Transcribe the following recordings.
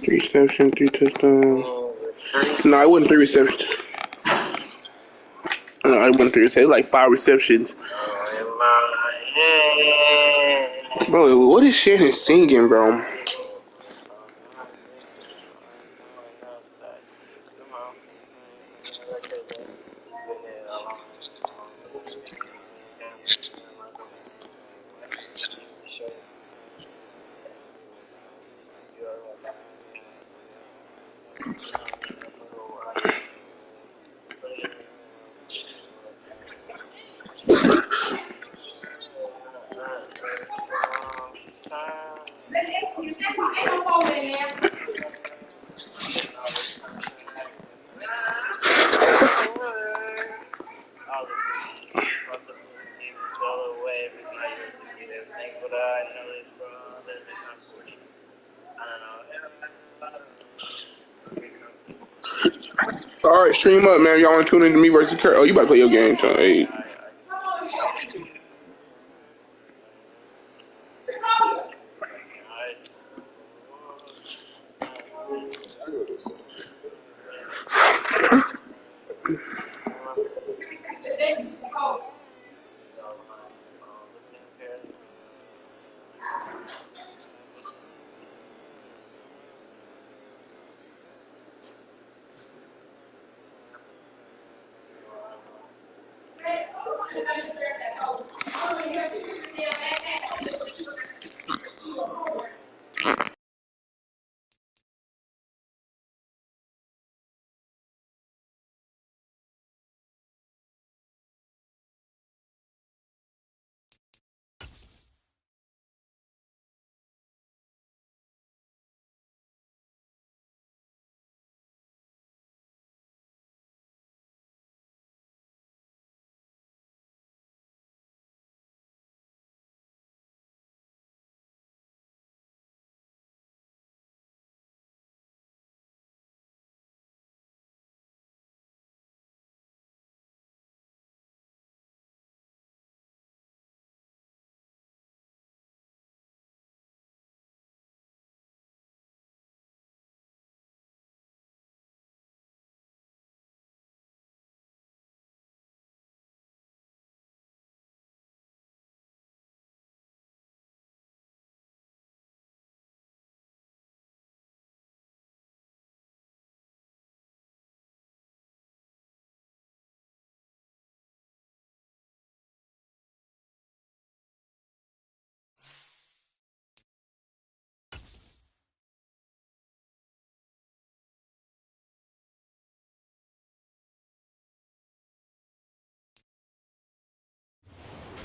3 receptions, 3 touchdowns. No, it wasn't 3 receptions. No, it wasn't 3 receptions. It was like 5 receptions. Bro, what is Shannon singing, bro? All right, stream up, man. Y'all want to tune in to me versus Kurt? Oh, you about to play your game, so hey.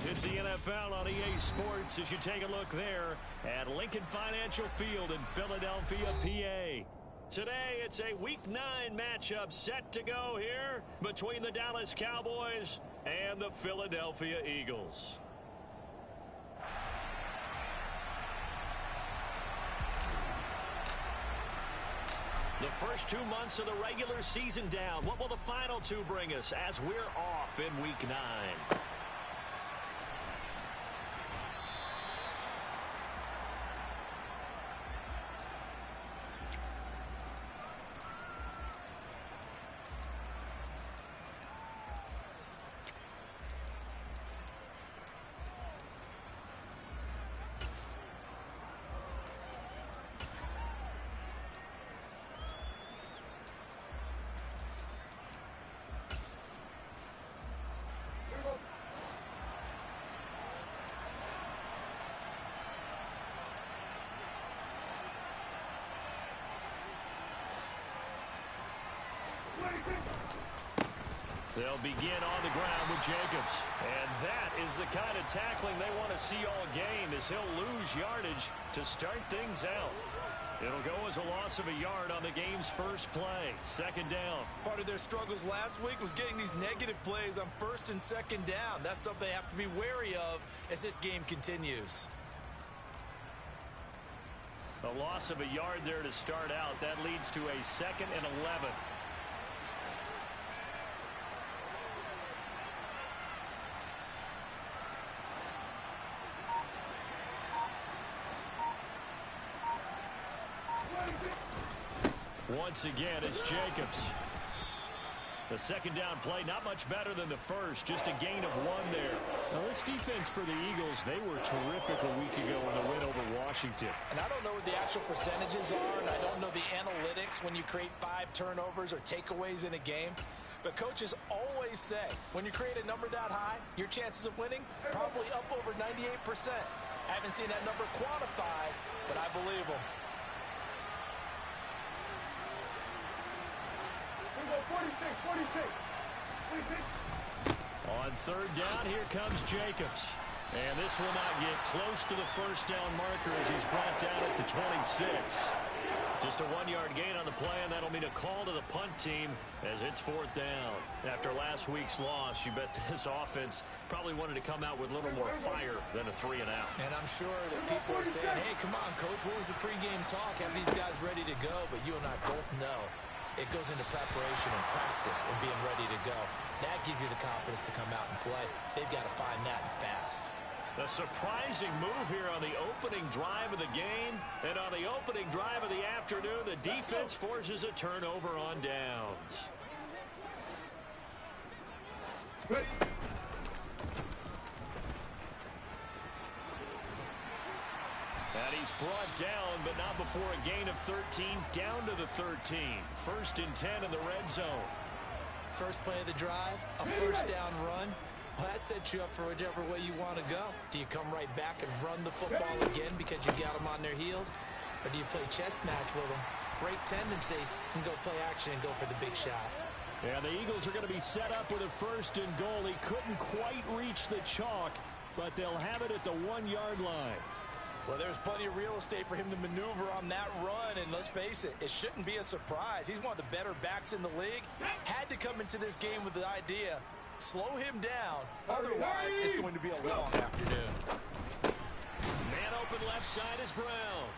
It's the NFL on EA Sports as you take a look there at Lincoln Financial Field in Philadelphia, PA. Today, it's a Week 9 matchup set to go here between the Dallas Cowboys and the Philadelphia Eagles. The first 2 months of the regular season down. What will the final 2 bring us as we're off in Week 9? They'll begin on the ground with Jacobs. And that is the kind of tackling they want to see all game, as he'll lose yardage to start things out. It'll go as a loss of a yard on the game's first play. Second down. Part of their struggles last week was getting these negative plays on first and second down. That's something they have to be wary of as this game continues. A loss of a yard there to start out. That leads to a 2nd and 11. Once again, it's Jacobs. The second down play, not much better than the first, just a gain of 1 there. Now, this defense for the Eagles, they were terrific a week ago in the win over Washington. And I don't know what the actual percentages are, and I don't know the analytics when you create 5 turnovers or takeaways in a game. But coaches always say, when you create a number that high, your chances of winning probably up over 98%. I haven't seen that number quantified, but I believe them. 46. On third down, here comes Jacobs. And this will not get close to the first down marker as he's brought down at the 26. Just a 1-yard gain on the play, and that'll mean a call to the punt team as it's 4th down. After last week's loss, you bet this offense probably wanted to come out with a little more fire than a 3-and-out. And I'm sure that people are saying, hey, come on, Coach, what was the pregame talk? Have these guys ready to go? But you and I both know it goes into preparation and practice and being ready to go. That gives you the confidence to come out and play. They've got to find that fast. A surprising move here on the opening drive of the game. And on the opening drive of the afternoon, the defense forces a turnover on downs. Ready. And he's brought down, but not before a gain of 13, down to the 13. 1st and 10 in the red zone. First play of the drive, a first down run. Well, that sets you up for whichever way you want to go. Do you come right back and run the football again because you got them on their heels? Or do you play chess match with them? Great tendency, and go play action and go for the big shot. And the Eagles are going to be set up with a 1st and goal. He couldn't quite reach the chalk, but they'll have it at the 1-yard line. Well, there's plenty of real estate for him to maneuver on that run, and let's face it, it shouldn't be a surprise. He's one of the better backs in the league. Had to come into this game with the idea, slow him down, otherwise it's going to be a long afternoon. Man open left side is Brown.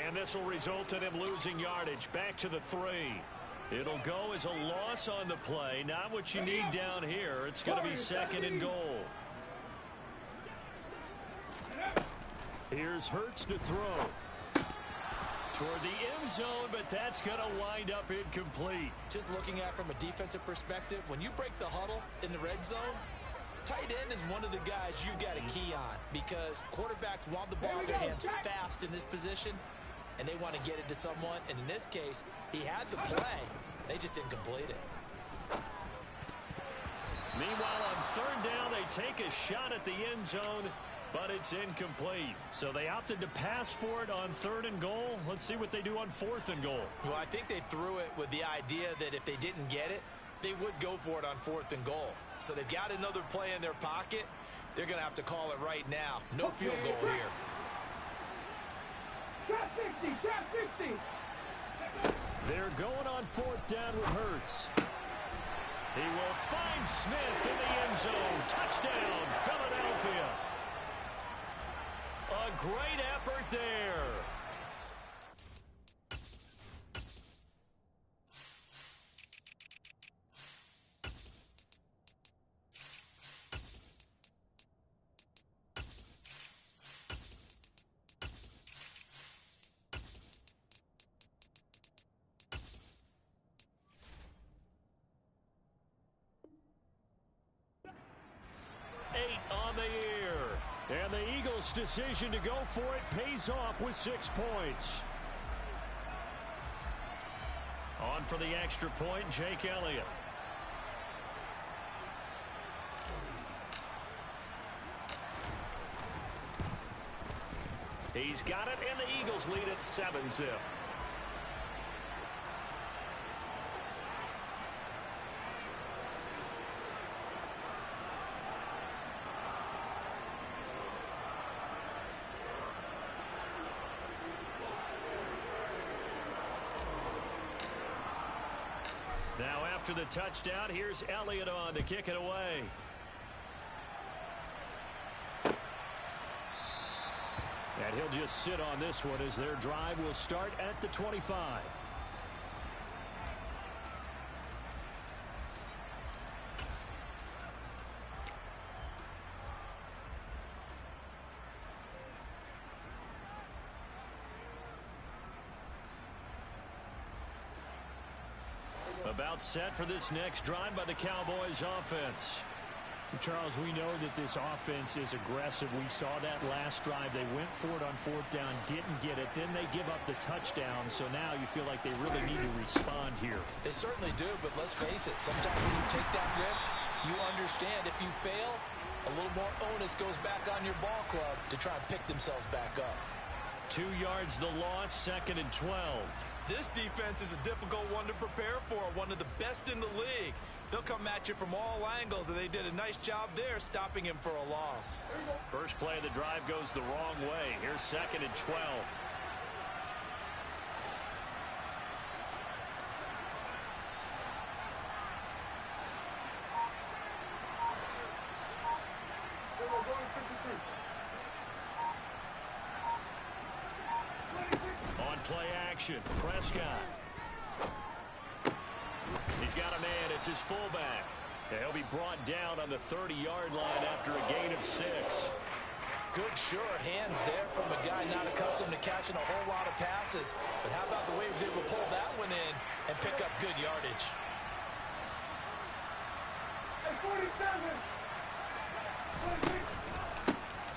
And this will result in him losing yardage back to the 3. It'll go as a loss on the play, not what you need down here. It's going to be 2nd and goal. Here's Hurts to throw. Toward the end zone, but that's going to wind up incomplete. Just looking at it from a defensive perspective, when you break the huddle in the red zone, tight end is one of the guys you've got to key on because quarterbacks want the ball in their hands fast in this position, and they want to get it to someone. And in this case, he had the play. They just didn't complete it. Meanwhile, on third down, they take a shot at the end zone, but it's incomplete. So they opted to pass for it on 3rd and goal. Let's see what they do on 4th and goal. Well, I think they threw it with the idea that if they didn't get it, they would go for it on 4th and goal. So they've got another play in their pocket. They're going to have to call it right now. No field goal here. Trap 60. They're going on 4th down with Hurts. He will find Smith in the end zone. Touchdown, Philadelphia. A great effort there. On the year. And the Eagles' decision to go for it pays off with 6 points. On for the extra point, Jake Elliott. He's got it, and the Eagles lead at 7-0. Now after the touchdown, here's Elliott on to kick it away. And he'll just sit on this one as their drive will start at the 25. About set for this next drive by the Cowboys offense. Charles, we know that this offense is aggressive. We saw that last drive. They went for it on fourth down, didn't get it. Then they give up the touchdown. So now you feel like they really need to respond here. They certainly do, but let's face it. Sometimes when you take that risk, you understand if you fail, a little more onus goes back on your ball club to try and pick themselves back up. 2 yards the loss, 2nd and 12. This defense is a difficult one to prepare for, one of the best in the league. They'll come at you from all angles, and they did a nice job there stopping him for a loss. First play of the drive goes the wrong way. Here's 2nd and 12. On play action, Prescott. He's got a man. It's his fullback. And he'll be brought down on the 30-yard line after a gain of 6. Good, sure hands there from a guy not accustomed to catching a whole lot of passes. But how about the way he was able to pull that one in and pick up good yardage? Hey, 47.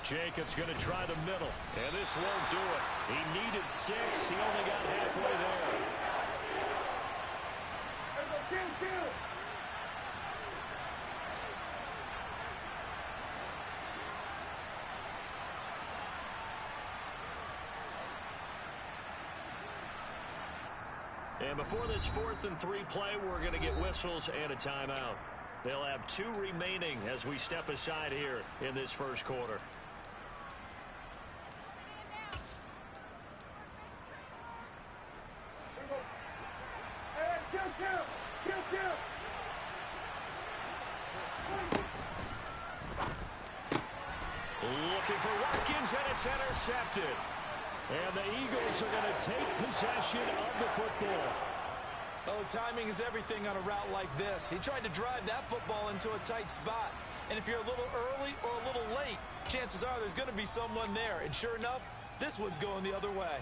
Jacobs going to try the middle. And this won't do it. He needed 6. He only got halfway there. Kill. And before this 4th and 3 play, we're going to get whistles and a timeout. They'll have 2 remaining as we step aside here in this first quarter. Kill. Looking for Watkins, and it's intercepted. And the Eagles are going to take possession of the football. Oh, timing is everything on a route like this. He tried to drive that football into a tight spot. And if you're a little early or a little late, chances are there's going to be someone there. And sure enough, this one's going the other way.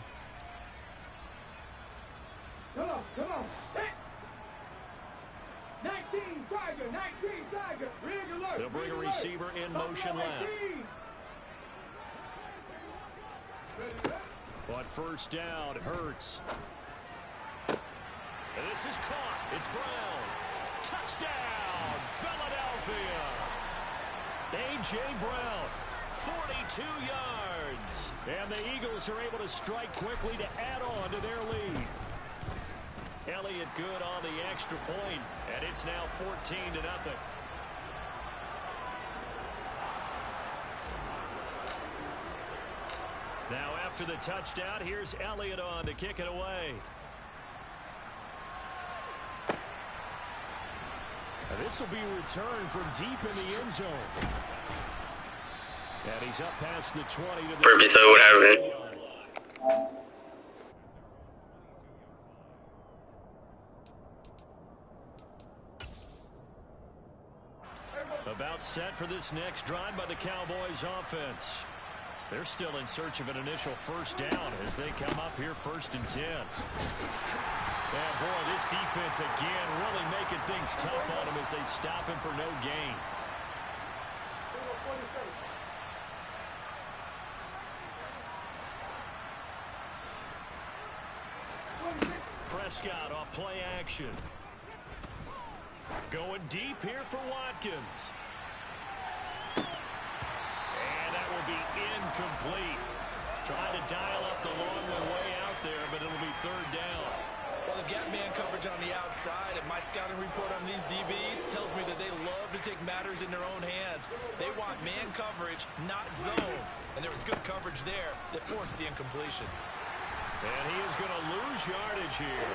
Come on. Hey. 19 Tiger. Rig alert. They'll bring a receiver in motion left. But first down, Hurts. And this is caught. It's Brown. Touchdown, Philadelphia. A.J. Brown, 42 yards. And the Eagles are able to strike quickly to add on to their lead. Elliott good on the extra point, and it's now 14-0. Now after the touchdown, here's Elliott on to kick it away. This will be returned from deep in the end zone. And he's up past the 20 to the Purpose of what happened. About set for this next drive by the Cowboys offense. They're still in search of an initial first down as they come up here 1st and 10. Yeah, boy, this defense again really making things tough on him as they stop him for no gain. Prescott off play action. Going deep here for Watkins. And that will be incomplete. Trying to dial up the long way out there, but it'll be 3rd down. Well, they've got man coverage on the outside, and my scouting report on these DBs tells me that they love to take matters in their own hands. They want man coverage, not zone. And there was good coverage there that forced the incompletion. And he is going to lose yardage here.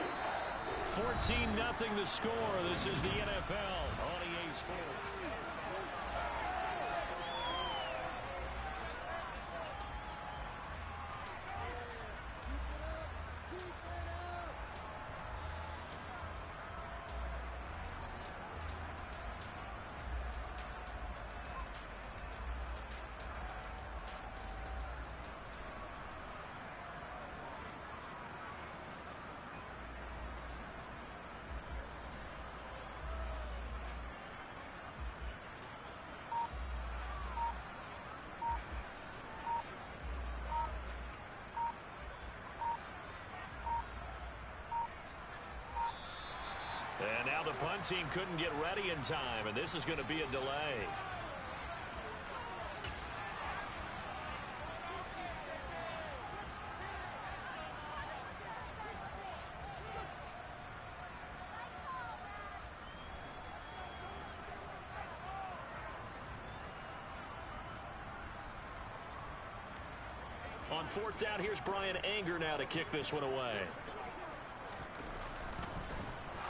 14-0 the score. This is the NFL on EA Sports. punt team couldn't get ready in time, and this is going to be a delay. On fourth down, here's Brian Anger now to kick this one away.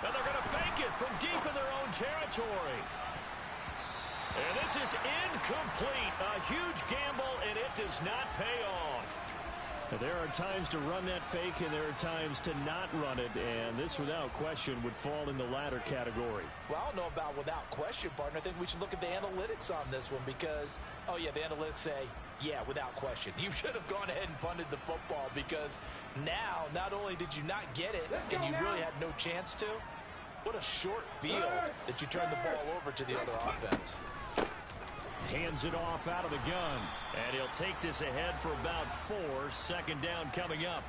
And they're going to fake it from deep in their own territory. And this is incomplete. A huge gamble, and it does not pay off. There are times to run that fake, and there are times to not run it, and this, without question, would fall in the latter category. Well, I don't know about without question, partner. I think we should look at the analytics on this one because, oh, yeah, the analytics say, yeah, without question. You should have gone ahead and punted the football because now, not only did you not get it, and you really had no chance to, what a short field that you turned the ball over to the other offense. Hands it off out of the gun. And he'll take this ahead for about 4. Second down coming up.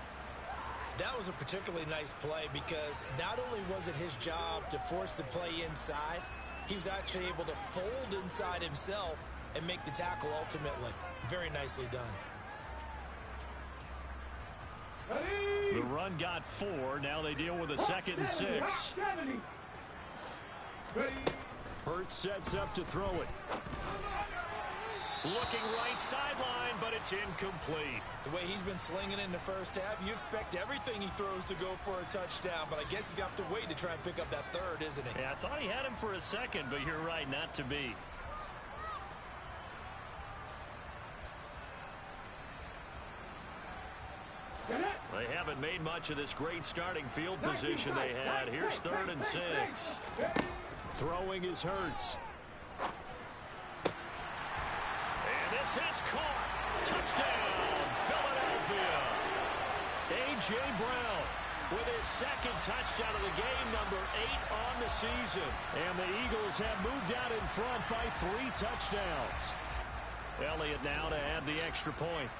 That was a particularly nice play because not only was it his job to force the play inside, he was actually able to fold inside himself and make the tackle ultimately. Very nicely done. The run got 4. Now they deal with a 2nd and 6. Hurts sets up to throw it. Looking right sideline, but it's incomplete. The way he's been slinging in the first half, you expect everything he throws to go for a touchdown, but I guess he's got to wait to try and pick up that third, isn't he? Yeah, I thought he had him for a second, but you're right, not to be. They haven't made much of this great starting field position they had. Here's 3rd and 6. Throwing is Hurts. And this is caught. Touchdown, Philadelphia. A.J. Brown with his 2nd touchdown of the game, number 8 on the season. And the Eagles have moved out in front by 3 touchdowns. Elliott now to add the extra point.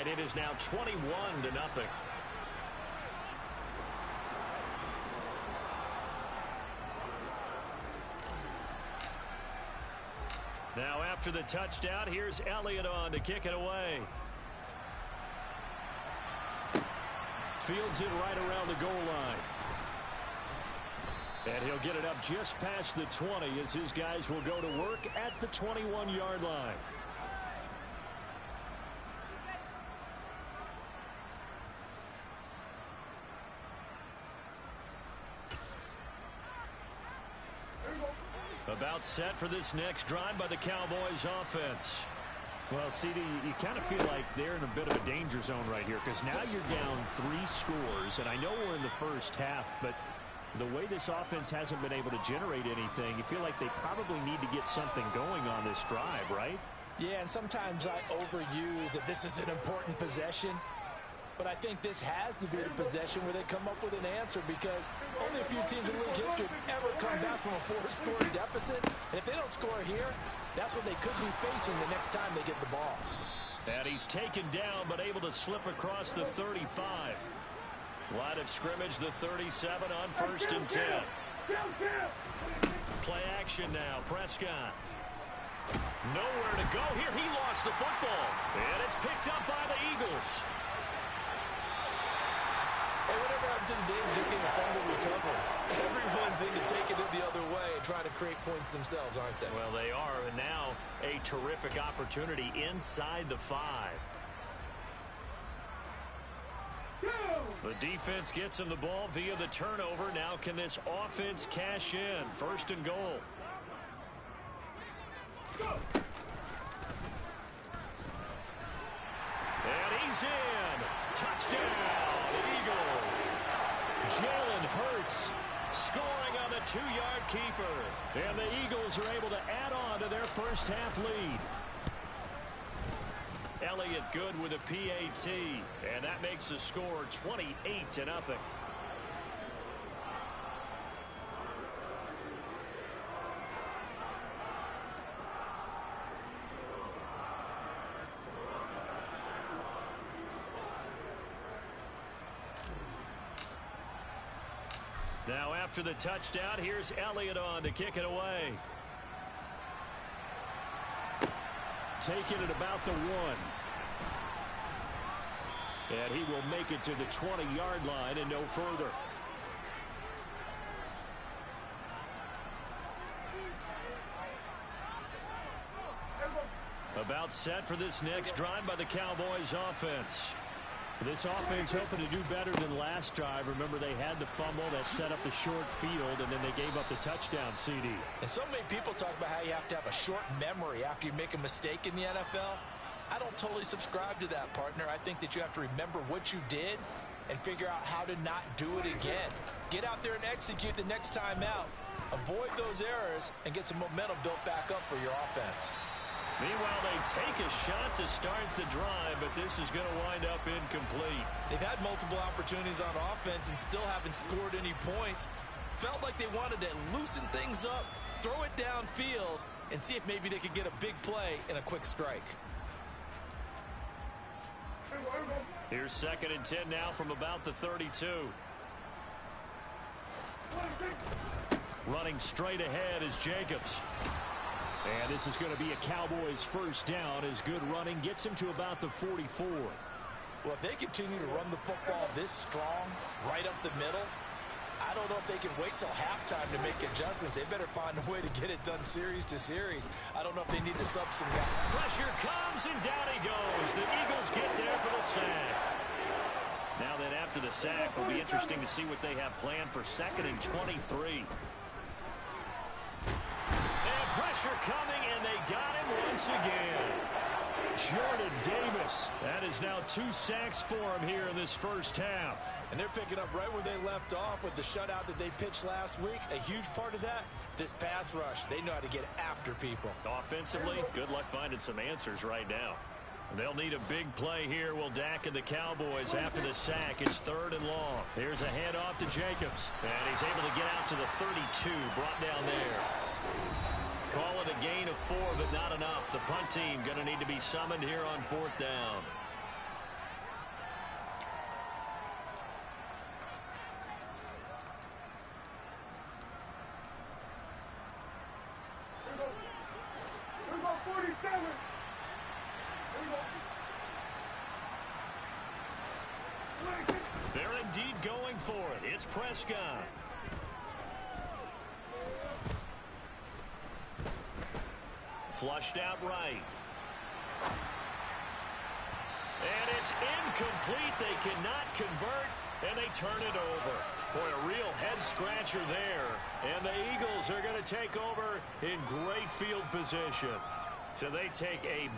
And it is now 21-0. Now after the touchdown, here's Elliott on to kick it away. Fields it right around the goal line. And he'll get it up just past the 20 as his guys will go to work at the 21-yard line. About set for this next drive by the Cowboys offense. Well, CD, you kind of feel like they're in a bit of a danger zone right here because now you're down 3 scores, and I know we're in the first half, but the way this offense hasn't been able to generate anything, you feel like they probably need to get something going on this drive, right? Yeah, and sometimes I overuse that this is an important possession. But I think this has to be the possession where they come up with an answer because only a few teams in league history have ever come back from a 4-score deficit. And if they don't score here, that's what they could be facing the next time they get the ball. And he's taken down but able to slip across the 35. Line of scrimmage, the 37 on 1st and 10. Play action now, Prescott. Nowhere to go here. He lost the football. And it's picked up by the Eagles. Hey, whatever happened to the days of just getting a fumble recovery? Everyone's into taking it the other way and trying to create points themselves, aren't they? Well, they are, and now a terrific opportunity inside the 5. The defense gets him the ball via the turnover. Now can this offense cash in? 1st and goal. And he's in. Touchdown, Eagles. Jalen Hurts Scoring on the 2-yard keeper. and the Eagles are able to add on to their first half lead. Elliott good with a PAT, and that makes the score 28-0. Now after the touchdown, here's Elliott on to kick it away. Taking it about the 1. And he will make it to the 20-yard line and no further. About set for this next drive by the Cowboys offense. This offense hoping to do better than last drive. Remember, they had the fumble that set up the short field, and then they gave up the touchdown CD. And so many people talk about how you have to have a short memory after you make a mistake in the NFL. I don't totally subscribe to that, partner. I think that you have to remember what you did and figure out how to not do it again. Get out there and execute the next time out. Avoid those errors and get some momentum built back up for your offense. Meanwhile, they take a shot to start the drive, but this is going to wind up incomplete. They've had multiple opportunities on offense and still haven't scored any points. Felt like they wanted to loosen things up, throw it downfield, and see if maybe they could get a big play and a quick strike. Here's 2nd and 10 now from about the 32. Running straight ahead is Jacobs. And this is going to be a Cowboys first down as good running gets him to about the 44. Well, if they continue to run the football this strong, right up the middle, I don't know if they can wait till halftime to make adjustments. They better find a way to get it done series to series. I don't know if they need to sub some guys. Pressure comes, and down he goes. The Eagles get there for the sack. Now then, after the sack, will be interesting to see what they have planned for 2nd and 23. Pressure coming, and they got him once again. Jordan Davis. That is now 2 sacks for him here in this first half. And they're picking up right where they left off with the shutout that they pitched last week. A huge part of that, this pass rush. They know how to get after people. Offensively, good luck finding some answers right now. They'll need a big play here. Will Dak and the Cowboys after the sack. It's 3rd and long. Here's a handoff to Jacobs. And he's able to get out to the 32. Brought down there. Call it a gain of 4, but not enough. The punt team going to need to be summoned here on 4th down. Here we go, 47. Here we go. They're indeed going for it. It's Prescott. Flushed out right. And it's incomplete. They cannot convert, and they turn it over. Boy, a real head-scratcher there. And the Eagles are going to take over in great field position. So they take a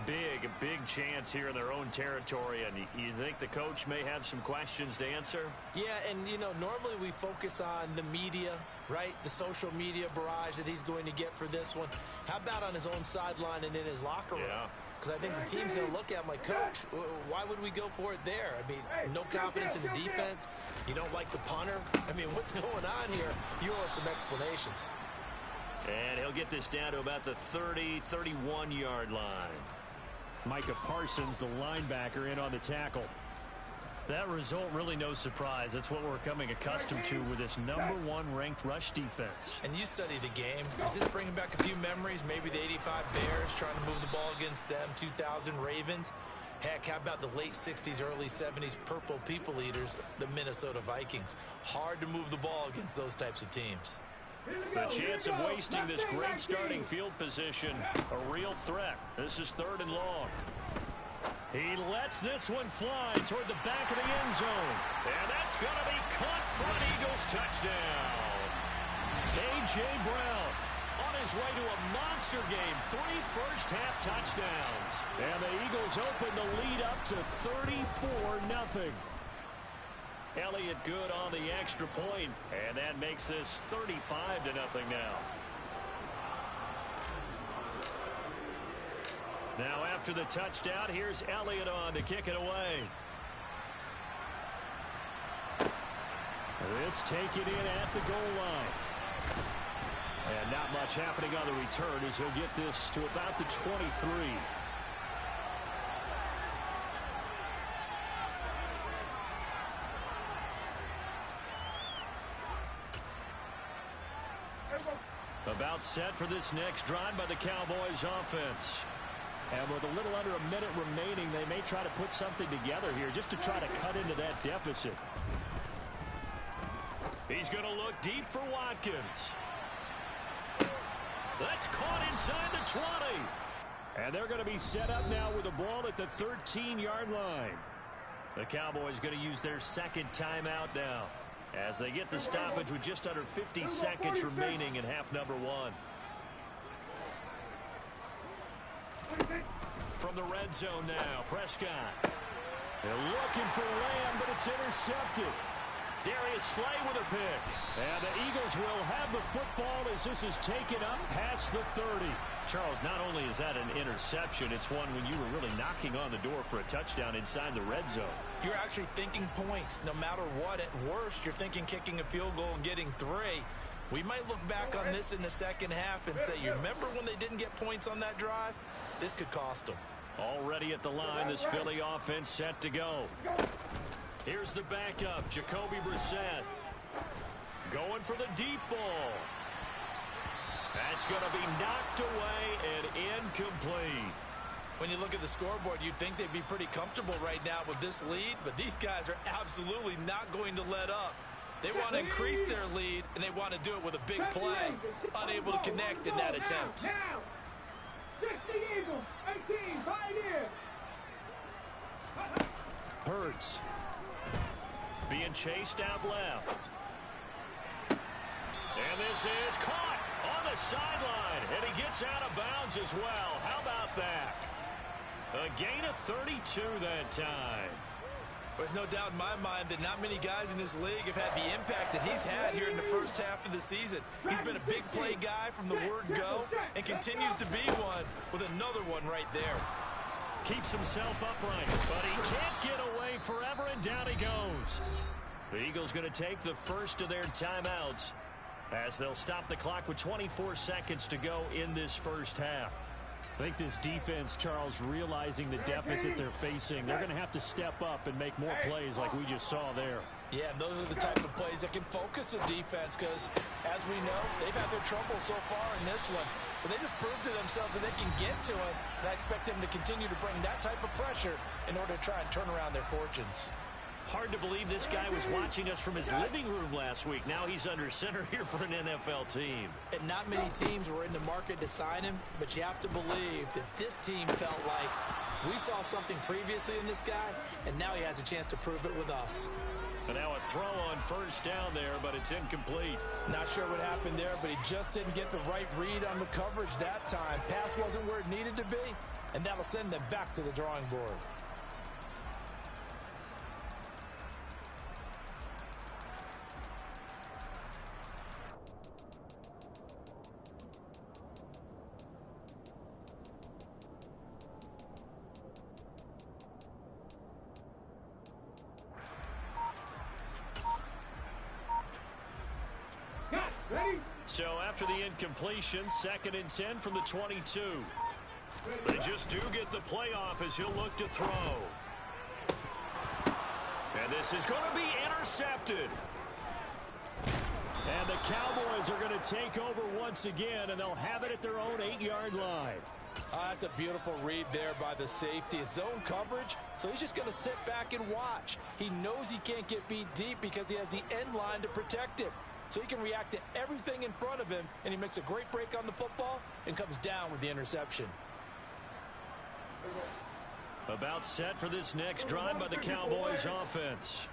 big chance here in their own territory. And you think the coach may have some questions to answer? Yeah, and, you know, normally we focus on the media, right? The social media barrage that he's going to get for this one. How about on his own sideline and in his locker room? Yeah. Because I think the team's going to look at him like, Coach, why would we go for it there? I mean, no confidence in the defense. You don't like the punter. I mean, what's going on here? You owe us some explanations. And he'll get this down to about the 30, 31-yard line. Micah Parsons, the linebacker, in on the tackle. That result, really no surprise. That's what we're coming accustomed to with this #1 ranked rush defense. And you study the game. Is this bringing back a few memories? Maybe the 85 Bears trying to move the ball against them, 2000 Ravens. Heck, how about the late 60s, early 70s Purple People Eaters, the Minnesota Vikings? Hard to move the ball against those types of teams. The chance of wasting this great starting field position, a real threat. This is 3rd and long. He lets this one fly toward the back of the end zone. And that's going to be caught for an Eagles touchdown. A.J. Brown on his way to a monster game. 3 first-half touchdowns. And the Eagles open the lead up to 34-0. Elliott good on the extra point, and that makes this 35-0 now. Now after the touchdown, here's Elliott on to kick it away. This taken in at the goal line. And not much happening on the return as he'll get this to about the 23. About set for this next drive by the Cowboys offense. And with a little under a minute remaining, they may try to put something together here just to try to cut into that deficit. He's going to look deep for Watkins. That's caught inside the 20. And they're going to be set up now with the ball at the 13-yard line. The Cowboys going to use their second timeout now as they get the stoppage with just under 50 seconds remaining in half number one. From the red zone now, Prescott. They're looking for Lamb, but it's intercepted. Darius Slay with a pick. And the Eagles will have the football as this is taken up past the 30. Charles, not only is that an interception, it's one when you were really knocking on the door for a touchdown inside the red zone. You're actually thinking points. No matter what, at worst, you're thinking kicking a field goal and getting 3. We might look back on this in the second half and say, you remember when they didn't get points on that drive? This could cost them. Already at the line, this Philly offense set to go. Here's the backup, Jacoby Brissett. Going for the deep ball. That's going to be knocked away and incomplete. When you look at the scoreboard, you'd think they'd be pretty comfortable right now with this lead, but these guys are absolutely not going to let up. They want to increase their lead, and they want to do it with a big play. Unable to connect in that attempt. 60 Eagles, 18, Pioneers. Hurts. Being chased out left. And this is caught on the sideline, and he gets out of bounds as well. How about that? A gain of 32 that time. There's no doubt in my mind that not many guys in this league have had the impact that he's had here in the first half of the season. He's been a big play guy from the word go and continues to be one with another one right there. Keeps himself upright, but he can't get away forever, and down he goes. The Eagles going to take the first of their timeouts as they'll stop the clock with 24 seconds to go in this first half. I think this defense, Charles, realizing the deficit they're facing, they're going to have to step up and make more plays like we just saw there. Yeah, and those are the type of plays that can focus a defense because, as we know, they've had their trouble so far in this one. But they just proved to themselves that they can get to it, and I expect them to continue to bring that type of pressure in order to try and turn around their fortunes. Hard to believe this guy was watching us from his living room last week. Now he's under center here for an NFL team. And not many teams were in the market to sign him, but you have to believe that this team felt like we saw something previously in this guy, and now he has a chance to prove it with us. And now a throw on first down there, but it's incomplete. Not sure what happened there, but he just didn't get the right read on the coverage that time. Pass wasn't where it needed to be, and that'll send them back to the drawing board. So after the incompletion, 2nd and 10 from the 22. They just do get the playoff as he'll look to throw. And this is going to be intercepted. And the Cowboys are going to take over once again, and they'll have it at their own 8-yard line. That's a beautiful read there by the safety. It's zone coverage, so he's just going to sit back and watch. He knows he can't get beat deep because he has the end line to protect him. So he can react to everything in front of him, and he makes a great break on the football and comes down with the interception. About set for this next drive by the Cowboys offense.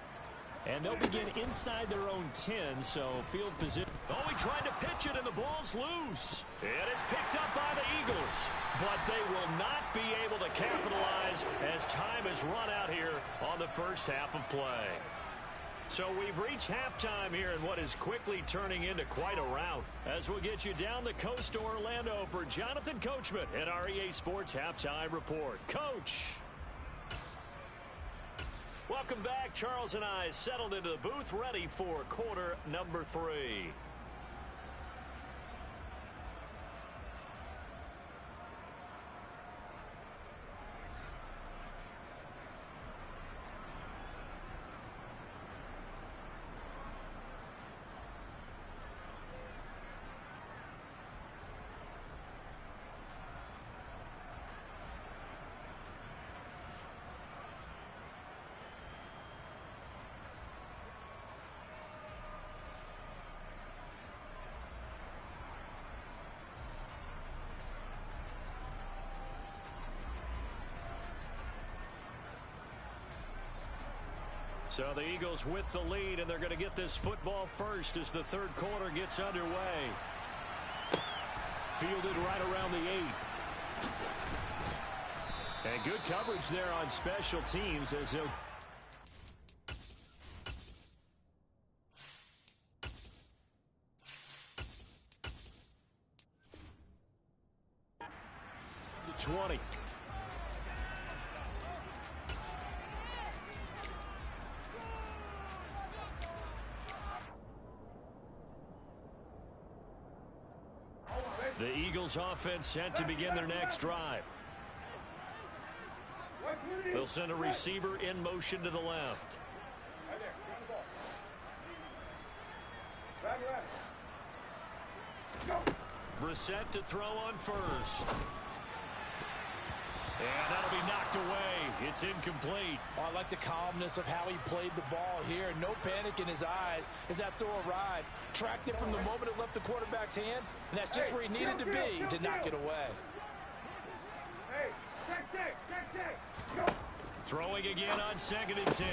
And they'll begin inside their own 10, so field position. Oh, he tried to pitch it, and the ball's loose. It is picked up by the Eagles, but they will not be able to capitalize as time has run out here on the first half of play. So we've reached halftime here in what is quickly turning into quite a rout. As we'll get you down the coast to Orlando for Jonathan Coachman at our EA Sports Halftime Report. Coach. Welcome back. Charles and I settled into the booth ready for quarter number 3. So the Eagles with the lead, and they're going to get this football first as the third quarter gets underway. Fielded right around the 8. And good coverage there on special teams as he'll... The 20. The Eagles offense set to begin their next drive. They'll send a receiver in motion to the left. Brissett to throw on first. And that'll be knocked away. It's incomplete. Oh, I like the calmness of how he played the ball here. No panic in his eyes as that throw arrived. Tracked it from the moment it left the quarterback's hand, and that's just where he needed to be to knock it away. Throwing again on 2nd and 10.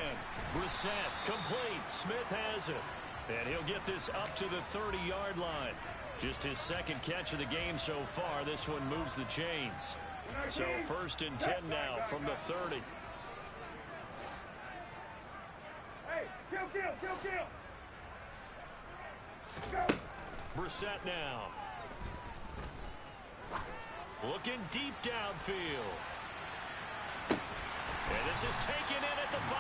Brissett complete. Smith has it. And he'll get this up to the 30-yard line. Just his second catch of the game so far. This one moves the chains. So 1st and 10 now from the 30. Hey, kill. Brissett now. Looking deep downfield. And this is taken in at the 5.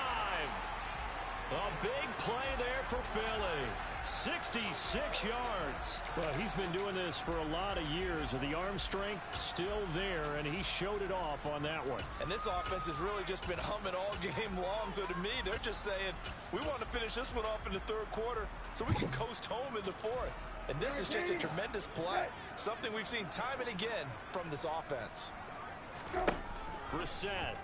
A big play there for Philly. 66 yards. Well, he's been doing this for a lot of years, and the arm strength still there, and he showed it off on that one. And this offense has really just been humming all game long. So to me, they're just saying, we want to finish this one off in the third quarter so we can coast home in the fourth. And this is just a tremendous play. Something we've seen time and again from this offense. Brissett.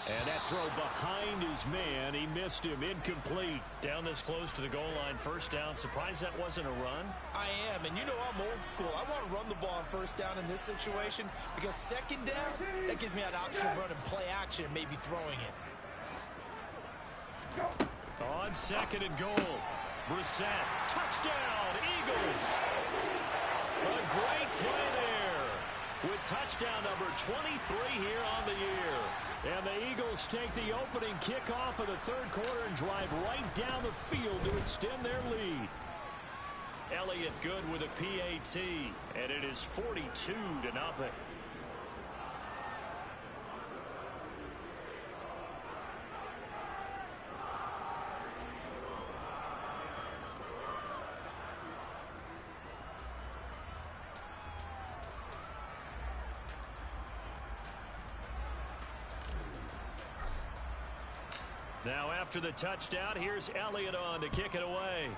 And that throw behind his man. He missed him. Incomplete. Down this close to the goal line. First down. Surprised that wasn't a run? I am. And you know I'm old school. I want to run the ball on first down in this situation because second down, that gives me an option of running play action and maybe throwing it. On 2nd and goal. Brissett. Touchdown. Eagles. A great play there. With touchdown number 23 here on the year. And the Eagles take the opening kickoff of the third quarter and drive right down the field to extend their lead. Elliott good with a PAT, and it is 42-0. Now after the touchdown, here's Elliott on to kick it away.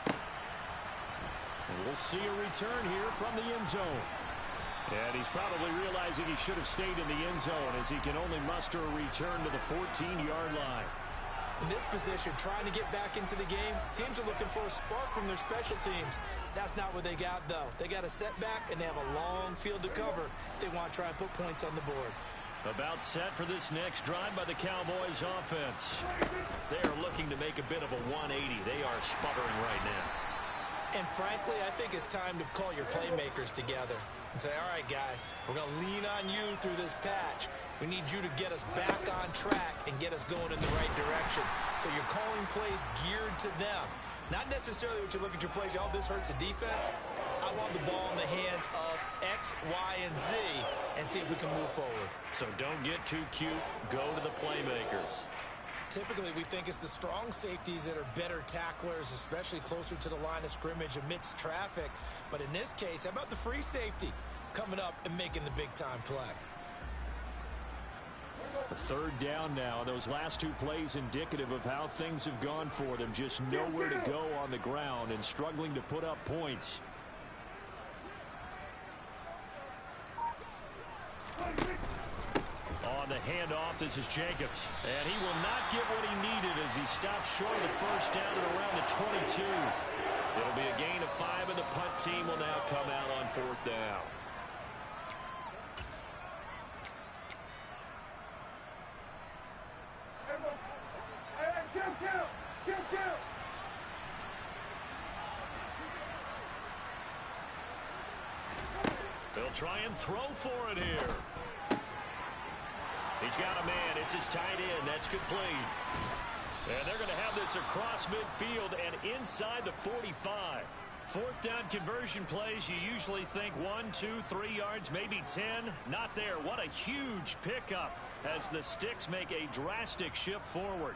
And we'll see a return here from the end zone. And he's probably realizing he should have stayed in the end zone as he can only muster a return to the 14-yard line. In this position, trying to get back into the game, teams are looking for a spark from their special teams. That's not what they got, though. They got a setback, and they have a long field to cover if they want to try and put points on the board. About set for this next drive by the Cowboys offense. They are looking to make a bit of a 180. They are sputtering right now. And frankly, I think it's time to call your playmakers together and say, all right, guys, we're going to lean on you through this patch. We need you to get us back on track and get us going in the right direction. So you're calling plays geared to them. Not necessarily what you look at your plays, oh, this hurts the defense. I want the ball in the hands of X, Y, and Z and see if we can move forward. So don't get too cute. Go to the playmakers. Typically, we think it's the strong safeties that are better tacklers, especially closer to the line of scrimmage amidst traffic. But in this case, how about the free safety coming up and making the big-time play? A third down now. Those last two plays indicative of how things have gone for them. Just nowhere to go on the ground and struggling to put up points. On the handoff, this is Jacobs. And he will not get what he needed as he stops short of the first down at around the 22. It'll be a gain of 5, and the punt team will now come out on 4th down. They'll try and throw for it here. He's got a man. It's his tight end. That's complete. And they're going to have this across midfield and inside the 45. Fourth down conversion plays, you usually think 1, 2, 3 yards, maybe 10. Not there. What a huge pickup as the Sticks make a drastic shift forward.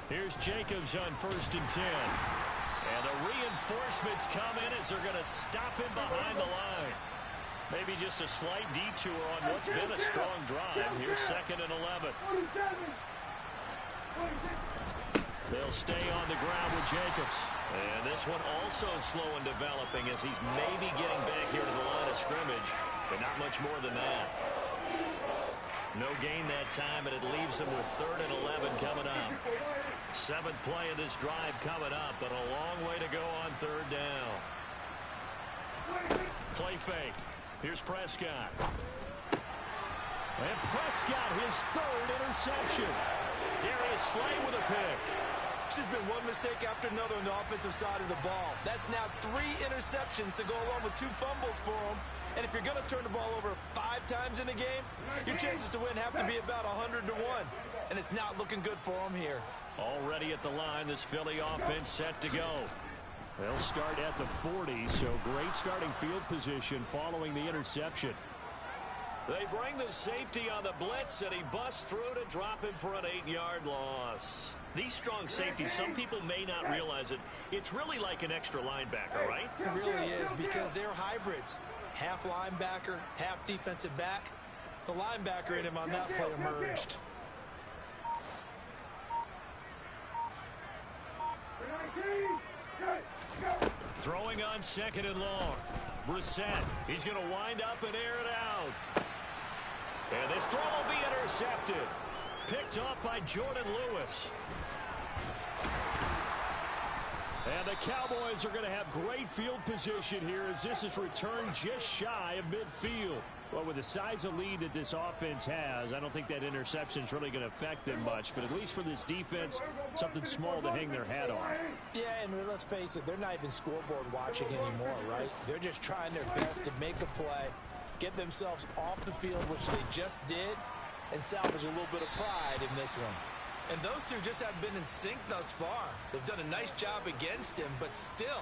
Here's Jacobs on 1st and 10. And the reinforcements come in as they're going to stop him behind the line. Maybe just a slight detour on what's been a strong drive. Here's 2nd and 11. They'll stay on the ground with Jacobs. And this one also slow in developing as he's maybe getting back here to the line of scrimmage, but not much more than that. No gain that time, and it leaves him with 3rd and 11 coming up. 7th play of this drive coming up, but a long way to go on 3rd down. Play fake. Here's Prescott. And Prescott, his 3rd interception. Darius Slay with a pick. This has been one mistake after another on the offensive side of the ball. That's now 3 interceptions to go along with 2 fumbles for him. And if you're going to turn the ball over 5 times in a game, your chances to win have to be about 100 to 1. And it's not looking good for him here. Already at the line, this Philly offense set to go. They'll start at the 40, so great starting field position following the interception. They bring the safety on the blitz, and he busts through to drop him for an 8-yard loss. These strong safeties, some people may not realize it. It's really like an extra linebacker, right? It really is, because they're hybrids. Half linebacker, half defensive back. The linebacker in him on that play emerged. Throwing on 2nd and long. Brissett, he's going to wind up and air it out. And this throw will be intercepted. Picked off by Jordan Lewis. And the Cowboys are going to have great field position here as this is returned just shy of midfield. Well, with the size of lead that this offense has, I don't think that interception is really going to affect them much. But at least for this defense, something small to hang their hat on. Yeah, and let's face it, they're not even scoreboard watching anymore, right? They're just trying their best to make a play, get themselves off the field, which they just did, and salvage a little bit of pride in this one. And those two just have been in sync thus far. They've done a nice job against him, but still,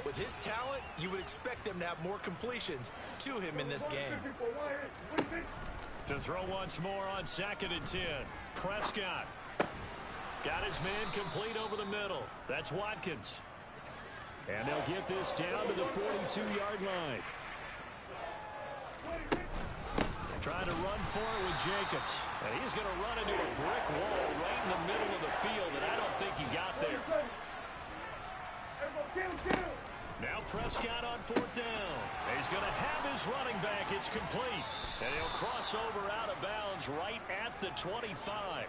with his talent, you would expect them to have more completions to him in this game. To throw once more on 2nd and 10. Prescott. Got his man complete over the middle. That's Watkins. And they'll get this down to the 42-yard line. Trying to run for it with Jacobs. And he's going to run into a brick wall right in the middle of the field, and I don't think he got there. Now Prescott on 4th down. He's going to have his running back. It's complete. And he'll cross over out of bounds right at the 25.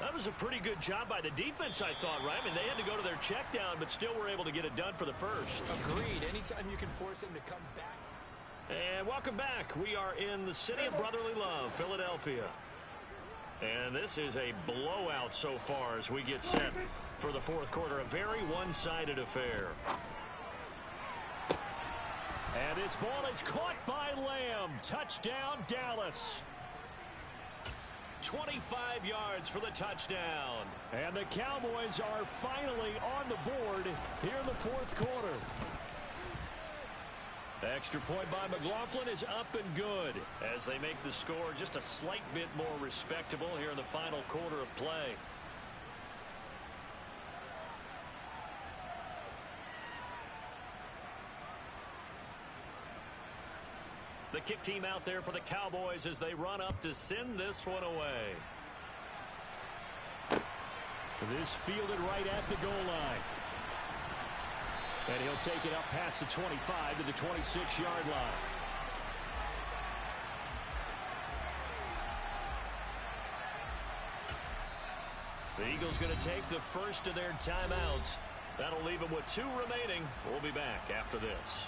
That was a pretty good job by the defense, I thought, right? I mean, they had to go to their check down, but still were able to get it done for the first. Agreed. Anytime you can force him to come back. And welcome back. We are in the city of brotherly love, Philadelphia. And this is a blowout so far as we get set for the 4th quarter. A very one-sided affair. And this ball is caught by Lamb. Touchdown, Dallas. 25 yards for the touchdown. And the Cowboys are finally on the board here in the 4th quarter. The extra point by McLaughlin is up and good as they make the score just a slight bit more respectable here in the final quarter of play. The kick team out there for the Cowboys as they run up to send this one away. This fielded right at the goal line. And he'll take it up past the 25 to the 26-yard line. The Eagles going to take the first of their timeouts. That'll leave them with 2 remaining. We'll be back after this.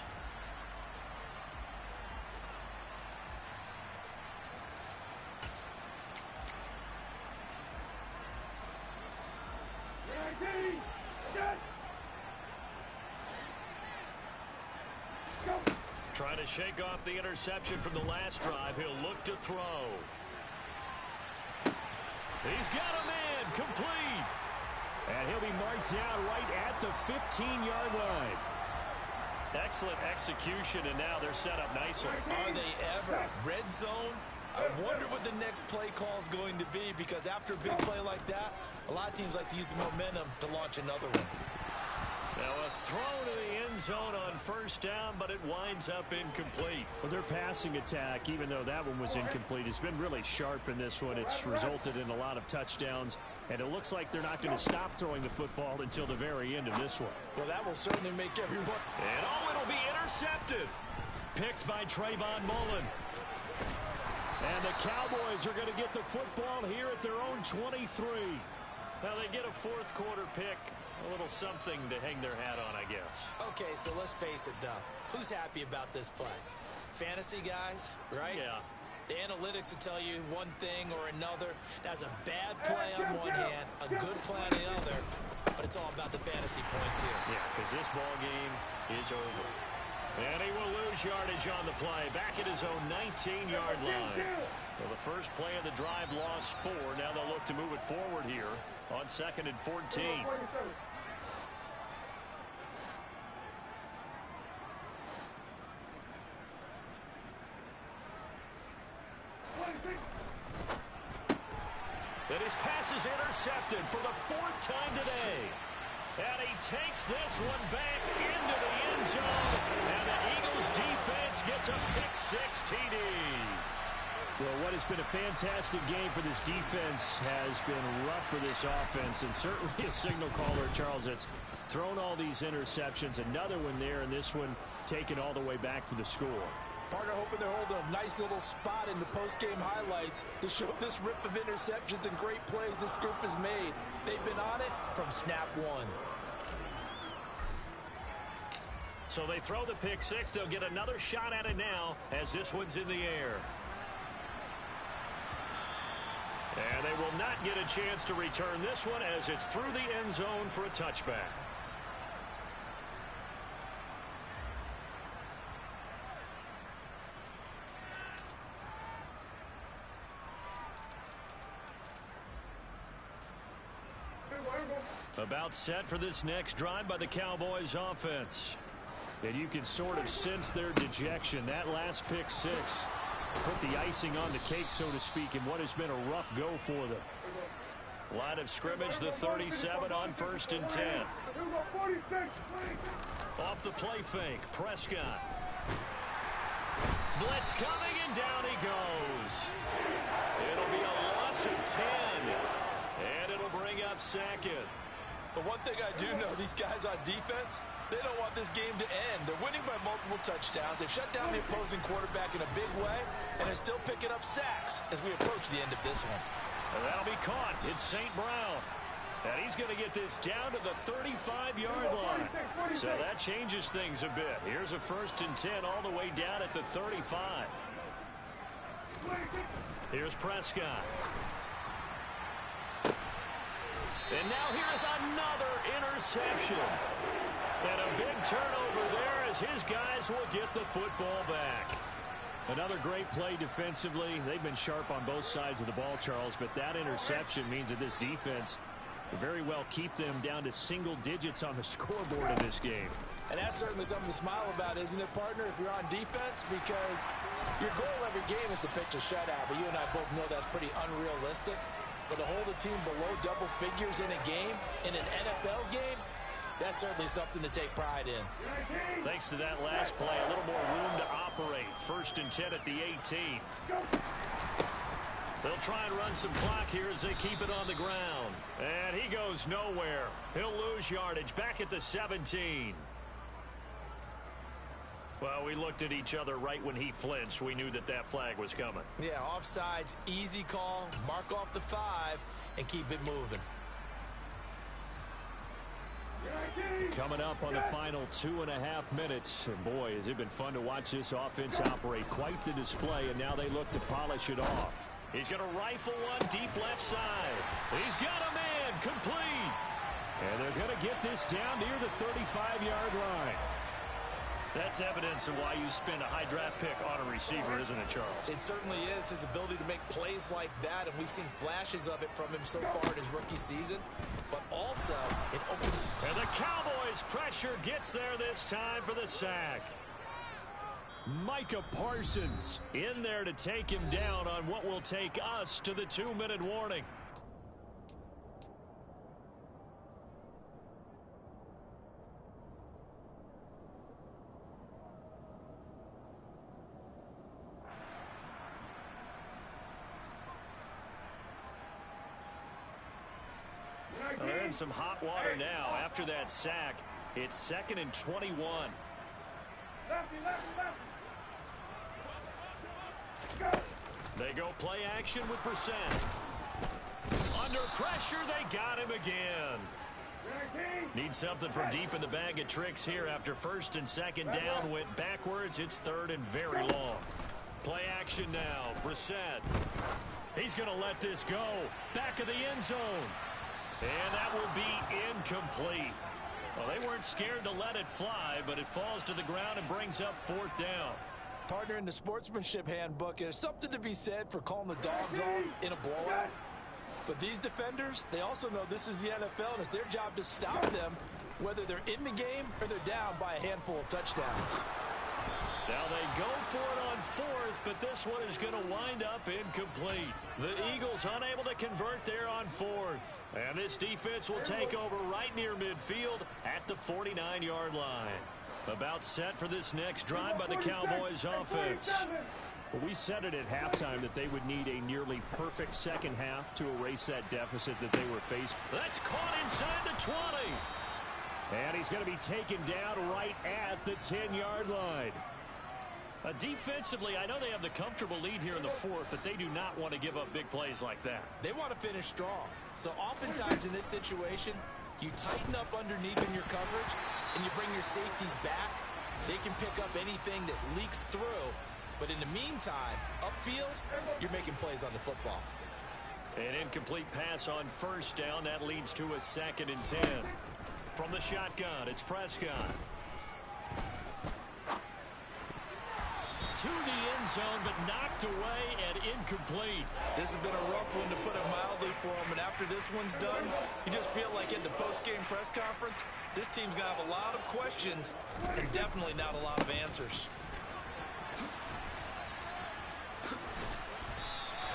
Trying to shake off the interception from the last drive. He'll look to throw. He's got a man, complete. And he'll be marked down right at the 15-yard line. Excellent execution, and now they're set up nicely. Are they ever? Red zone? I wonder what the next play call is going to be, because after a big play like that, a lot of teams like to use the momentum to launch another one. Now a throw to the end zone on first down, but it winds up incomplete. Well, their passing attack, even though that one was incomplete, has been really sharp in this one. It's resulted in a lot of touchdowns, and it looks like they're not going to stop throwing the football until the very end of this one. Well, that will certainly make everyone. And it'll be intercepted. Picked by Trayvon Mullen. And the Cowboys are going to get the football here at their own 23. Now they get a fourth quarter pick. A little something to hang their hat on, I guess. Okay, so let's face it, though. Who's happy about this play? Fantasy guys, right? Yeah. The analytics will tell you one thing or another. That's a bad play on one hand, a good play on the other, but it's all about the fantasy points here. Yeah, because this ball game is over. And he will lose yardage on the play, back at his own 19-yard line. So the first play of the drive lost 4. Now they'll look to move it forward here on 2nd and 14. And his pass is intercepted for the 4th time today. And he takes this one back into the end zone. And the Eagles defense gets a pick-6 TD. Well, what has been a fantastic game for this defense has been rough for this offense, and certainly a signal caller, Charles, that's thrown all these interceptions. Another one there, and this one taken all the way back for the score. Partner hoping they're holding a nice little spot in the post-game highlights to show this rip of interceptions and great plays this group has made. They've been on it from snap one. So they throw the pick-6. They'll get another shot at it now as this one's in the air. And they will not get a chance to return this one as it's through the end zone for a touchback. About set for this next drive by the Cowboys offense. And you can sort of sense their dejection. That last pick-6 put the icing on the cake, so to speak, in what has been a rough go for them. Line of scrimmage, the 37 on 1st and 10. Off the play fake, Prescott. Blitz coming, and down he goes. It'll be a loss of 10. And it'll bring up 2nd. But one thing I do know, these guys on defense, they don't want this game to end. They're winning by multiple touchdowns. They've shut down the opposing quarterback in a big way, and they're still picking up sacks as we approach the end of this one. And that'll be caught. It's St. Brown. And he's going to get this down to the 35-yard line. So that changes things a bit. Here's a 1st and 10 all the way down at the 35. Here's Prescott. And now here's another interception. And a big turnover there as his guys will get the football back. Another great play defensively. They've been sharp on both sides of the ball, Charles, but that interception means that this defense will very well keep them down to single digits on the scoreboard in this game. And that's certainly something to smile about, isn't it, partner, if you're on defense? Because your goal every game is to pitch a shutout, but you and I both know that's pretty unrealistic. But to hold a team below double figures in a game, in an NFL game, that's certainly something to take pride in. Thanks to that last play, a little more room to operate. 1st and 10 at the 18. They'll try and run some clock here as they keep it on the ground. And he goes nowhere. He'll lose yardage back at the 17. Well, we looked at each other right when he flinched. We knew that that flag was coming. Yeah, offsides, easy call, mark off the 5, and keep it moving. Coming up on the final 2.5 minutes. And boy, has it been fun to watch this offense operate. Quite the display, and now they look to polish it off. He's going to rifle one deep left side. He's got a man, complete. And they're going to get this down near the 35-yard line. That's evidence of why you spend a high draft pick on a receiver, isn't it, Charles? It certainly is, his ability to make plays like that, and we've seen flashes of it from him so far in his rookie season. But also, it opens... And the Cowboys' pressure gets there this time for the sack. Micah Parsons in there to take him down on what will take us to the 2-minute warning. They're in some hot water now. After that sack, it's 2nd and 21. They go play action with Brissett. Under pressure, they got him again. Need something from deep in the bag of tricks here after 1st and 2nd down. Went backwards. It's 3rd and very long. Play action now. Brissett. He's going to let this go. Back of the end zone. And that will be incomplete. Well, they weren't scared to let it fly, but it falls to the ground and brings up 4th down. Partner, in the sportsmanship handbook, there's something to be said for calling the dogs off in a blowout. But these defenders, they also know this is the NFL, and it's their job to stop them, whether they're in the game or they're down by a handful of touchdowns. Now they go for it on 4th, but this one is going to wind up incomplete. The Eagles unable to convert there on 4th. And this defense will take over right near midfield at the 49-yard line. About set for this next drive by the Cowboys offense. Well, we said it at halftime that they would need a nearly perfect second half to erase that deficit that they were faced. That's caught inside the 20. And he's going to be taken down right at the 10-yard line. Defensively, I know they have the comfortable lead here in the 4th, but they do not want to give up big plays like that. They want to finish strong. So oftentimes in this situation, you tighten up underneath in your coverage, and you bring your safeties back. They can pick up anything that leaks through. But in the meantime, upfield, you're making plays on the football. An incomplete pass on 1st down. That leads to a 2nd and 10. From the shotgun, it's Prescott. To the end zone, but knocked away and incomplete. This has been a rough one, to put it mildly, for him. And after this one's done, you just feel like in the post-game press conference, this team's going to have a lot of questions and definitely not a lot of answers.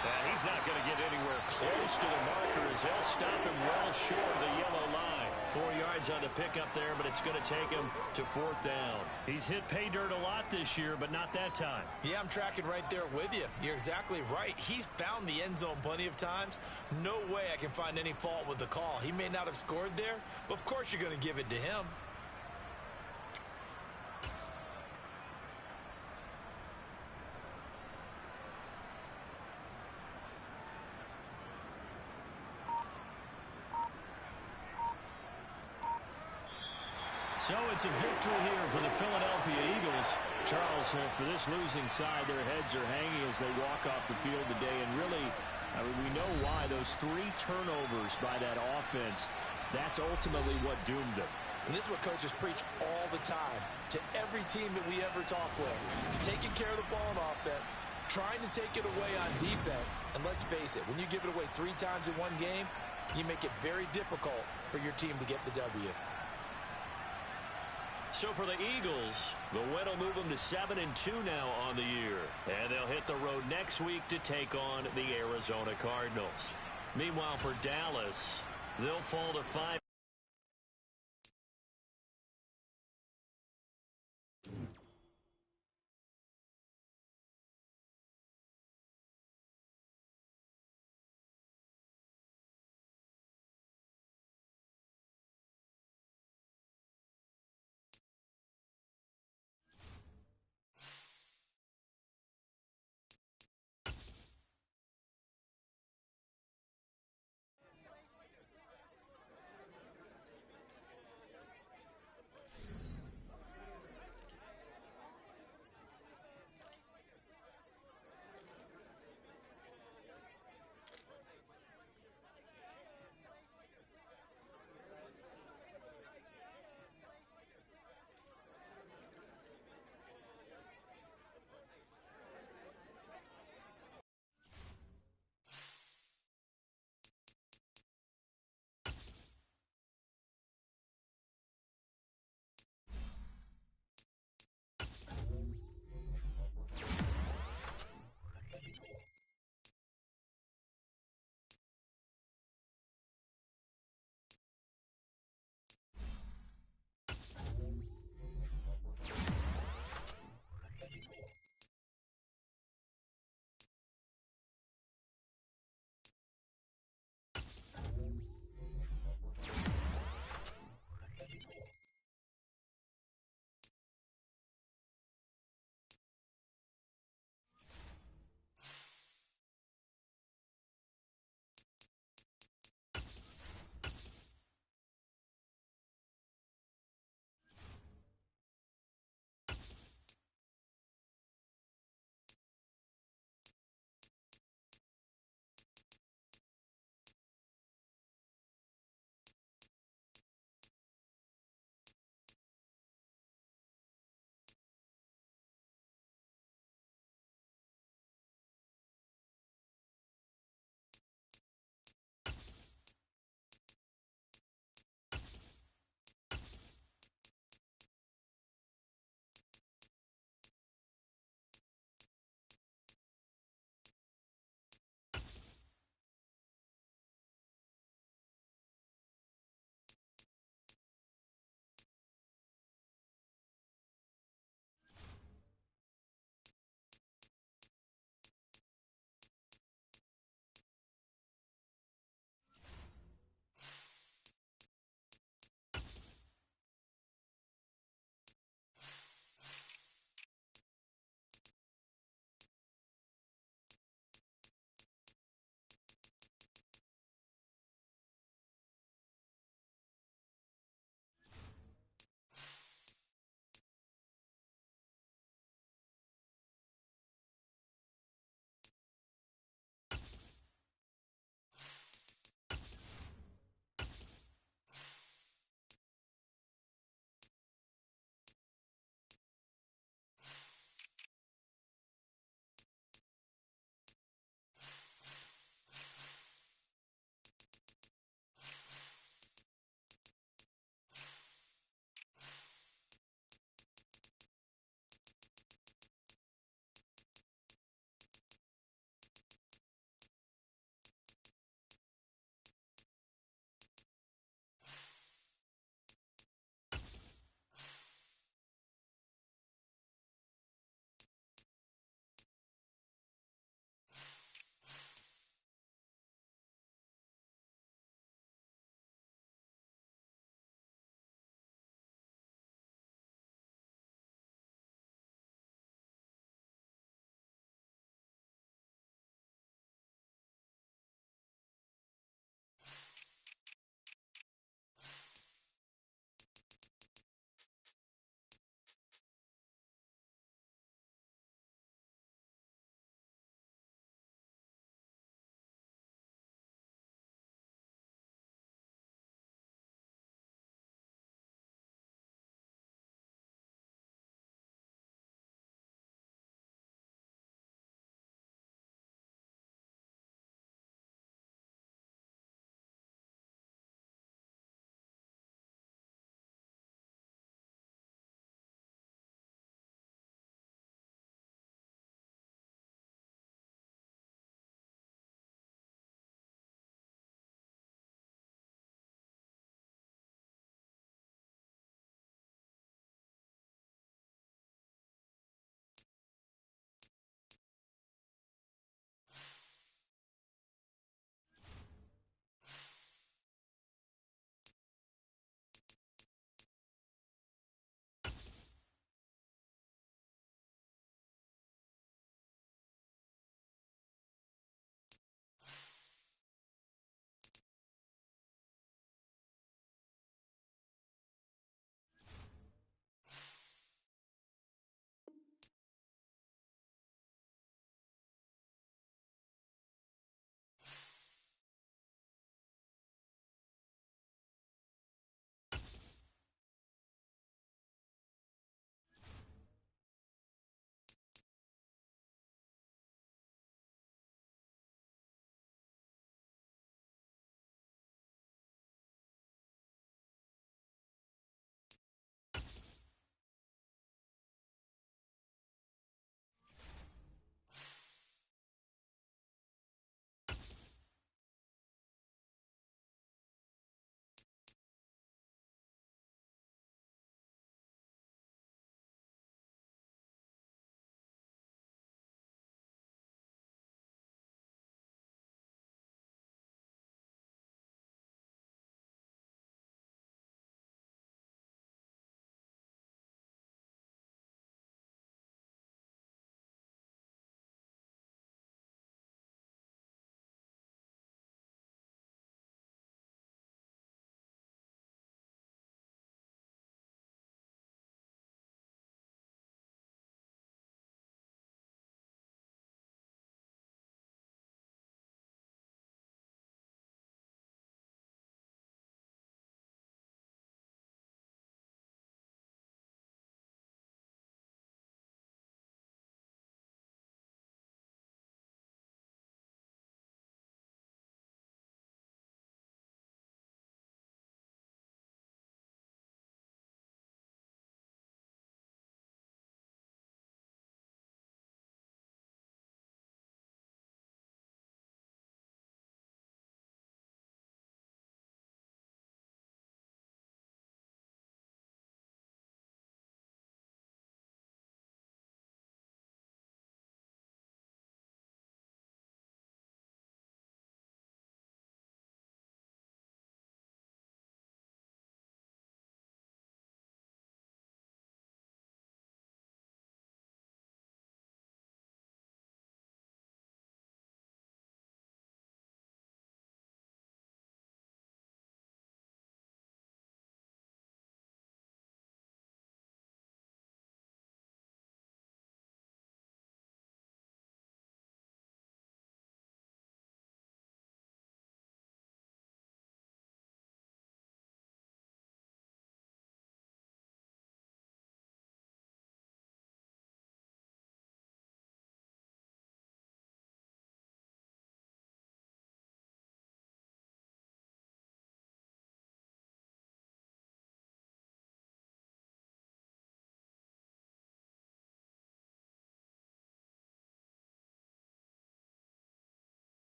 And he's not going to get anywhere close to the markers. They'll stop him well short of the yellow line. 4 yards on the pickup there, but it's going to take him to 4th down. He's hit pay dirt a lot this year, but not that time. Yeah, I'm tracking right there with you. You're exactly right. He's found the end zone plenty of times. No way I can find any fault with the call. He may not have scored there, but of course you're going to give it to him. So it's a victory here for the Philadelphia Eagles. Charles, for this losing side, their heads are hanging as they walk off the field today. And really, I mean, we know why. Those 3 turnovers by that offense, that's ultimately what doomed them. And this is what coaches preach all the time to every team that we ever talk with. Taking care of the ball on offense, trying to take it away on defense. And let's face it, when you give it away 3 times in one game, you make it very difficult for your team to get the W. So for the Eagles, the win will move them to 7-2 now on the year. And they'll hit the road next week to take on the Arizona Cardinals. Meanwhile, for Dallas, they'll fall to 5.